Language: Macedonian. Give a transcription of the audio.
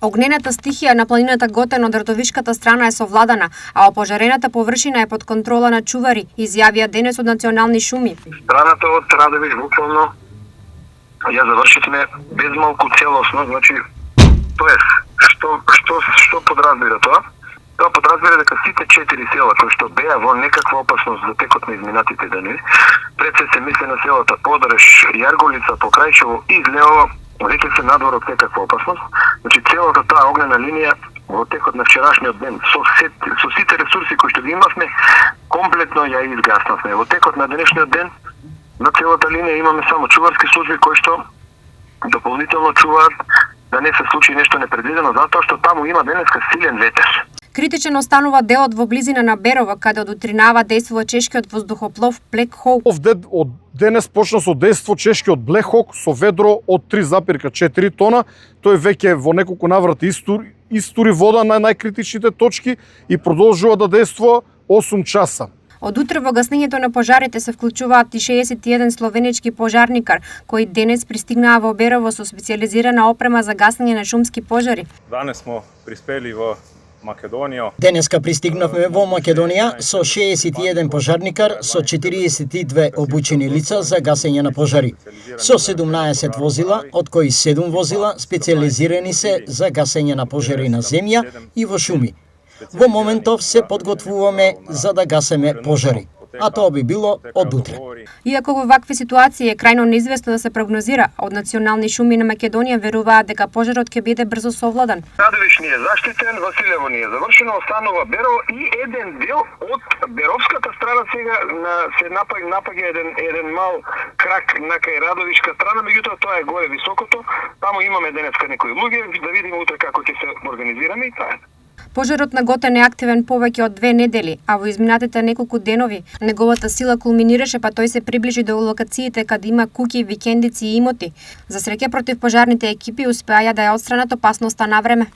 Огнената стихија на планината Готен од Ртовишката страна е совладана, а опожарената површина е под контрола на чувари, изјавија денес од Национални шуми. Страната од Радовиш буквално ја завршивме безмалку целосно, значи тоа што подразбира тоа? Тоа подразбира дека сите 4 села кои што беа во некаква опасност за текот на изминатите дени, пред се мисли на селата Подреш, Јарголица, Покрајчево и Злеово, веќе се надвор од секаква опасност. Значи целата таа огнена линија во текот на вчерашниот ден со сите ресурси кои што ги имавме, комплетно ја изгаснавме. Во текот на денешниот ден на целата линија имаме само чуварски служби кои што дополнително чуваат да не се случи нешто непредвидено, затоа што таму има денеска силен ветер. Критичен останува делот во близина на Берово, каде од утринава дејствува чешкиот воздухоплов Black Hawk. Од денес почна со дејство чешкиот Black Hawk со ведро од 3,4 тона. Тој веќе во неколку наврати истури вода на најкритичните точки и продолжува да дејствува 8 часа. Од утре во гаснењето на пожарите се вклучуваат и 61 словенички пожарникар, кои денес пристигнаа во Берово со специјализирана опрема за гаснење на шумски пожари. Данес смо приспели во Македонија. Денеска пристигнавме во Македонија со 61 пожарникар со 42 обучени лица за гасење на пожари. Со 17 возила, од кои 7 возила специјализирани се за гасење на пожари на земја и во шуми. Во моментов се подготвуваме за да гасеме пожари, а тоа би било од утре. Иако во вакви ситуации е крајно неизвестно да се прогнозира, од Национални шуми на Македонија веруваат дека пожарот ќе биде брзо совладан. Радовиш ни е заштитен, Василево ни е завршено, останува Берово и еден дел од Беровската страна сега се напаѓа еден мал крак на кај Радовишка страна, меѓутоа тоа е горе високото. Таму имаме денеска некои луѓе, да видиме утре како ќе се организираме и таа. Пожарот на Готен е активен повеќе од 2 недели, а во изминатите неколку денови неговата сила кулминираше, па тој се приближи до локациите каде има куќи, викендици и имоти. За среќа противпожарните екипи успеа да ја отстранат опасноста на време.